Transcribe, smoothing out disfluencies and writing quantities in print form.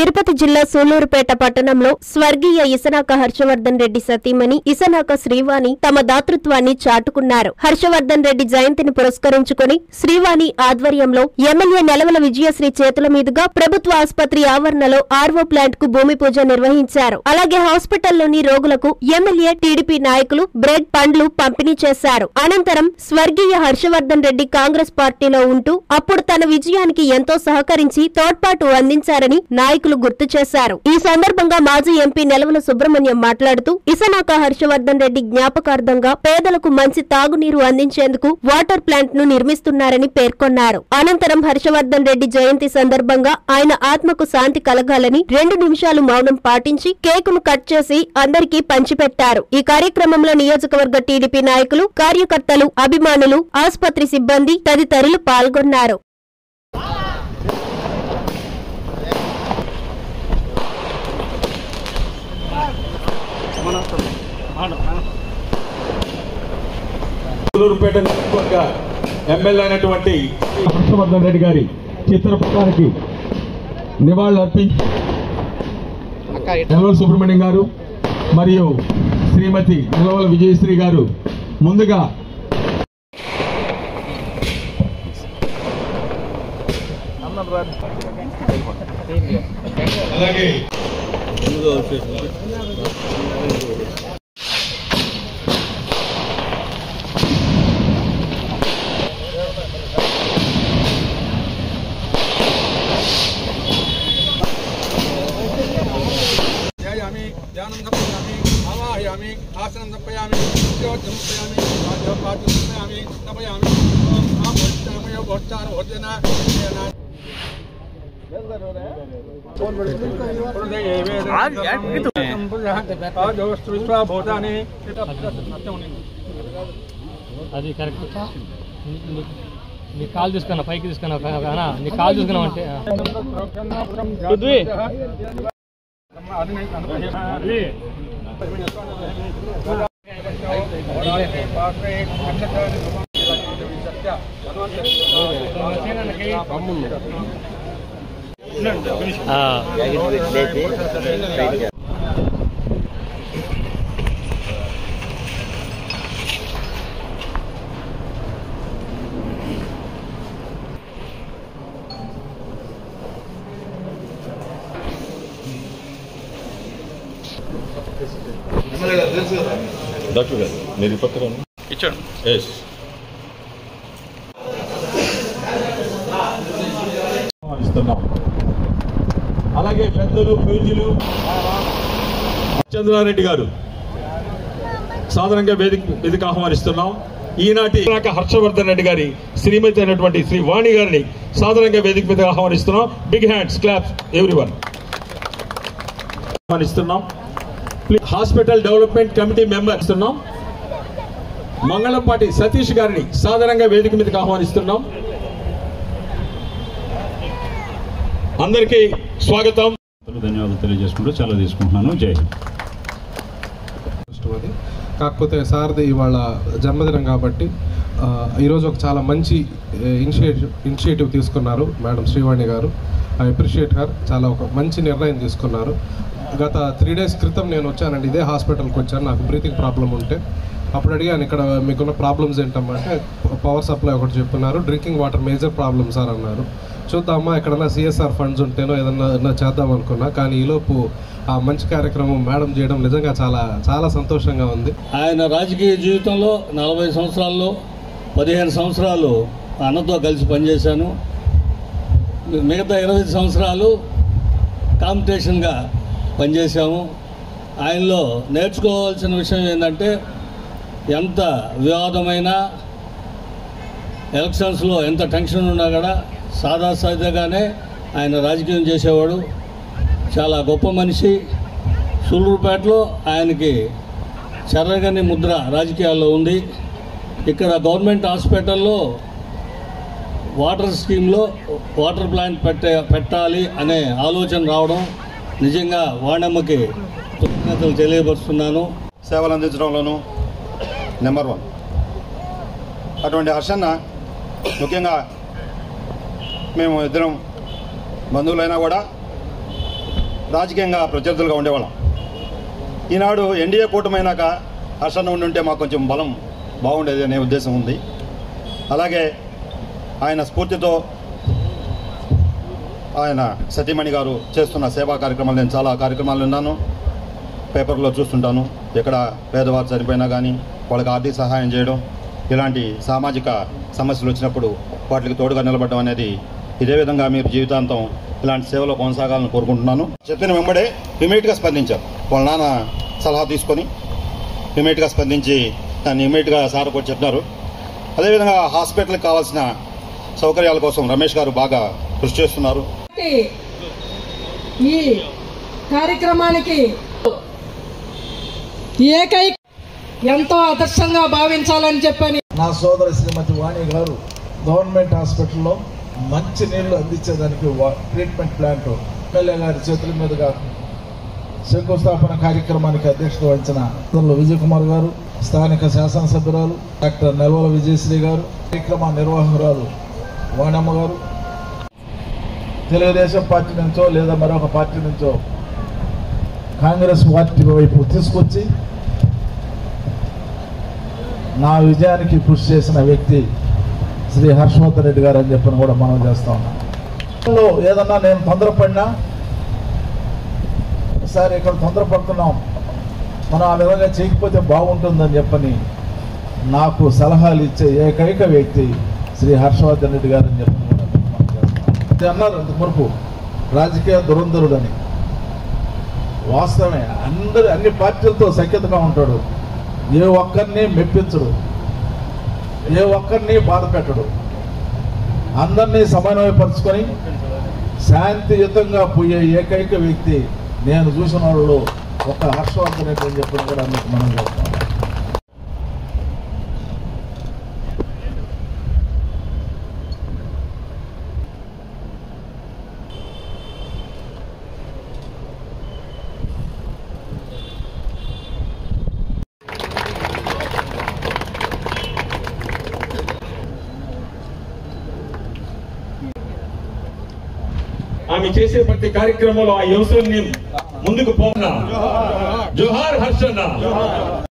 తిరుపతి జిల్లా సూళ్లూరుపేట పట్టణంలో స్వర్గీయ ఇసనాక హర్షవర్ధన్ రెడ్డి సతీమణి ఇసనాక శ్రీవాణి తమ దాతృత్వాన్ని చాటుకున్నారు. హర్షవర్ధన్ రెడ్డి జయంతిని పురస్కరించుకుని శ్రీవాణి ఆధ్వర్యంలో ఎమ్మెల్యే నెలవల విజయశ్రీ చేతుల మీదుగా ప్రభుత్వ ఆసుపత్రి ఆవరణలో ఆర్వో ప్లాంట్ కు భూమి పూజ నిర్వహించారు. అలాగే హాస్పిటల్లోని రోగులకు ఎమ్మెల్యే టీడీపీ నాయకులు బ్రెడ్ పండ్లు పంపిణీ చేశారు. అనంతరం స్వర్గీయ హర్షవర్ధన్ రెడ్డి కాంగ్రెస్ పార్టీలో ఉంటూ అప్పుడు తన విజయానికి ఎంతో సహకరించి తోడ్పాటు అందించారని నాయకులు గుర్తు చేశారు. ఈ సందర్భంగా మాజీ ఎంపీ నెలవల సుబ్రహ్మణ్యం మాట్లాడుతూ ఇసనాక హర్షవర్ధన్ రెడ్డి జ్ఞాపకార్థంగా పేదలకు మంచి తాగునీరు అందించేందుకు వాటర్ ప్లాంట్ ను నిర్మిస్తున్నారని పేర్కొన్నారు. అనంతరం హర్షవర్ధన్ రెడ్డి జయంతి సందర్భంగా ఆయన ఆత్మకు శాంతి కలగాలని 2 నిమిషాలు మౌనం పాటించి కేకును కట్ చేసి అందరికీ పంచిపెట్టారు. ఈ కార్యక్రమంలో నియోజకవర్గ టీడీపీ నాయకులు, కార్యకర్తలు, అభిమానులు, ఆసుపత్రి సిబ్బంది తదితరులు పాల్గొన్నారు. సూళ్లూరుపేట నియోజకవర్గ ఎమ్మెల్యే అయినటువంటి హర్షవర్ధన్ రెడ్డి గారి చిత్రపటానికి నివాళులర్పించి నెలవల సుబ్రహ్మణ్యం గారు మరియు శ్రీమతి నెలవల విజయశ్రీ గారు ముందుగా అలాగే ध्यानं समर्पयामि आवाहयामि आसनं समर्पयामि उद्योगं समर्पयामि पाद्यपाद्यं समर्पयामि नमयामि ओम आमोच्चामयो भोच्चार भोजना भूतानि అది కరెక్ట్. నీ కాల్ తీసుకున్నా పైకి తీసుకున్నా నీ కాల్ తీసుకున్నావు అంటే డాక్టర్ గారు మీరు పక్కన ఇచ్చాడు. అలాగే పెద్దలు పూజ్యులు చంద్రారెడ్డి గారు సాధారణంగా వేదిక ఆహ్వానిస్తున్నాం. ఈనాటి హర్షవర్ధన్ రెడ్డి గారి శ్రీమతి అయినటువంటి శ్రీ వాణి గారిని సాధారణంగా వేదిక మీద ఆహ్వానిస్తున్నాం. Big hands, claps everyone. ఆహ్వానిస్తున్నాం. హాస్పిటల్ డెవలప్మెంట్ కమిటీ మెంబర్ ఇస్తున్నాం మంగళంపాటి సతీష్ గారిని సాధారణంగా వేదిక మీదకి ఆహ్వానిస్తున్నాం. అందరికీ స్వాగతం, ధన్యవాదాలు తెలియజేసుకుంటూ చాలా తీసుకుంటున్నాను. జై హింద్. కాకపోతే సార్ది ఇవాళ జన్మదినం కాబట్టి ఈరోజు ఒక చాలా మంచి ఇనిషియేటివ్ తీసుకున్నారు మేడం శ్రీవాణి గారు. I appreciate her. చాలా ఒక మంచి నిర్ణయం తీసుకున్నారు. గత 3 days క్రితం నేను వచ్చానండి, ఇదే హాస్పిటల్కి వచ్చాను. నాకు బ్రీతింగ్ ప్రాబ్లం ఉంటే అప్పుడు అడిగాను, ఇక్కడ మీకున్న ప్రాబ్లమ్స్ ఏంటమ్మంటే పవర్ సప్లై ఒకటి చెప్తున్నారు, drinking water major problem sir అన్నారు. చూద్దామా ఎక్కడన్నా సిఎస్ఆర్ ఫండ్స్ ఉంటేనో ఏదన్నా చేద్దాం అనుకున్నా. కానీ ఈలోపు ఆ మంచి కార్యక్రమం మేడం చేయడం నిజంగా చాలా చాలా సంతోషంగా ఉంది. ఆయన రాజకీయ జీవితంలో 40 సంవత్సరాల్లో 15 సంవత్సరాలు అన్నతో కలిసి పనిచేశాను. మిగతా 20 సంవత్సరాలు కాంపిటీషన్గా పనిచేశాము. ఆయనలో నేర్చుకోవాల్సిన విషయం ఏంటంటే ఎంత వివాదమైన ఎలక్షన్స్లో ఎంత టెన్షన్ ఉన్నా కూడా సాదాసాదాగానే ఆయన రాజకీయం చేసేవాడు. చాలా గొప్ప మనిషి. సూళ్లూరుపేటలో ఆయనకి చెరగని ముద్ర రాజకీయాల్లో ఉంది. ఇక్కడ గవర్నమెంట్ హాస్పిటల్లో వాటర్ స్కీమ్లో వాటర్ ప్లాంట్ పెట్టాలి అనే ఆలోచన రావడం నిజంగా వాణమ్మకి కృతజ్ఞతలు తెలియపరుస్తున్నాను. సేవలు అందించడంలోనూ నెంబర్ 1. అటువంటి హర్షన్న ముఖ్యంగా మేము ఇద్దరం బంధువులైనా కూడా రాజకీయంగా ప్రత్యర్థులుగా ఉండేవాళ్ళం. ఈనాడు ఎన్డీఏ కూటమైనాక హర్షన్న ఉండుంటే మాకు కొంచెం బలం బాగుండేది అనే ఉద్దేశం ఉంది. అలాగే ఆయన స్ఫూర్తితో ఆయన సతీమణి గారు చేస్తున్న సేవా కార్యక్రమాలు, నేను చాలా కార్యక్రమాలు విన్నాను, పేపర్లో చూస్తుంటాను. ఎక్కడ పేదవారు చనిపోయినా కానీ వాళ్ళకి ఆర్థిక సహాయం చేయడం, ఇలాంటి సామాజిక సమస్యలు వచ్చినప్పుడు వాటికి తోడుగా నిలబడడం అనేది, ఇదే విధంగా మీరు జీవితాంతం ఇలాంటి సేవలో కొనసాగాలని కోరుకుంటున్నాను. చెప్పిన వెంబడే ఇమీడియట్గా స్పందించారు. వాళ్ళ నాన్న సలహా తీసుకొని ఇమీడియట్గా స్పందించి దాన్ని ఇమీడియట్గా సార్ కూడా చెప్పినారు. అదేవిధంగా హాస్పిటల్కి కావాల్సిన సౌకర్యాల కోసం రమేష్ గారు బాగా కృషి చేస్తున్నారు. ఈ కార్యక్రమానికి ఏకైక ఎంతో ఆదర్శంగా భావించాలని చెప్పని నా సోదరి శ్రీమతి వాణి గారు గవర్నమెంట్ హాస్పిటల్లో మంచి నీళ్లు అందించేదానికి ట్రీట్మెంట్ ప్లాంట్ ఎమ్మెల్యే గారి చేతుల మీదుగా శంకుస్థాపన కార్యక్రమానికి అధ్యక్షత వహించిన విజయ్ కుమార్ గారు, స్థానిక శాసనసభ్యురాలు డాక్టర్ నెల్వల విజయశ్రీ గారు, కార్యక్రమ నిర్వాహకురాలు వాణమ్మ గారు, తెలుగుదేశం పార్టీ నుంచో లేదా మరొక పార్టీ నుంచో కాంగ్రెస్ పార్టీ వైపు తీసుకొచ్చి నా విజయానికి కృషి చేసిన వ్యక్తి శ్రీ హర్షవర్ధన్ రెడ్డి గారు అని చెప్పని కూడా మనం చేస్తా ఉన్నాం. ఏదన్నా నేను తొందరపడినా, సార్ ఇక్కడ తొందరపడుతున్నాం, మనం ఆ విధంగా చేయకపోతే బాగుంటుందని చెప్పని నాకు సలహాలు ఇచ్చే ఏకైక వ్యక్తి శ్రీ హర్షవర్ధన్ రెడ్డి గారు అని చెప్పని కూడా మనం చేస్తాం. అన్నారు ఇంతవరకు రాజకీయ దురంధరుడని. వాస్తవమే, అన్ని పార్టీలతో సఖ్యతగా ఉంటాడు, ఏ ఒక్కరిని మెప్పించడు, ఏ ఒక్కరిని బాధ పెట్టడు, అందరినీ సమన్వయపరుచుకొని శాంతియుతంగా పోయే ఏకైక వ్యక్తి నేను చూసిన వాళ్ళు ఒక హర్షవర్ధన్ రెడ్డి అని చెప్పి కూడా మీకు మనం చెప్తాం. ఆమె చేసే ప్రతి కార్యక్రమంలో ఆ యువకుల్ని ముందుకు పోనా. జోహార్ హర్షన్న.